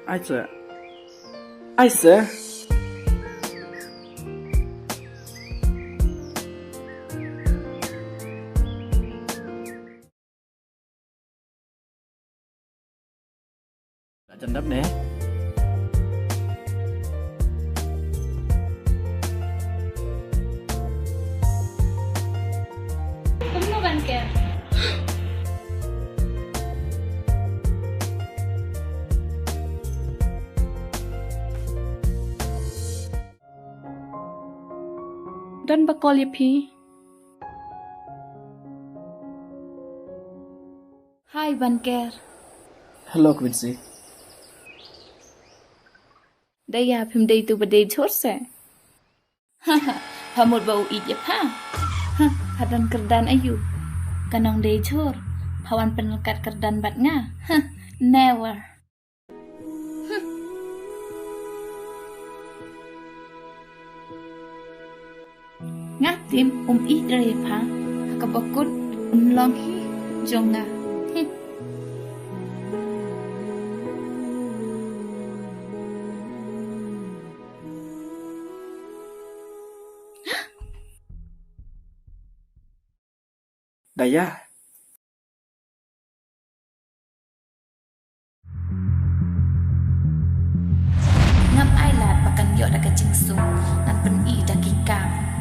Ai sợ? Ai sợ? Đã chân đắp nè. Kumno ban kya? Dan bakol yapi. Hi Banker. Hello Quincy. Đây à phim đây tu bade chốt se. Ha một bau ijep ha. Hadan kerdan ayu. Kanong day chor. Hawan penelkat kerdan bat nga. Never. Ngah tim ít rep ha. Hakabakut long hi jonga. Daya. Ngam ai lạt pakan yo da kacing sung. Ngan pen i da kikam.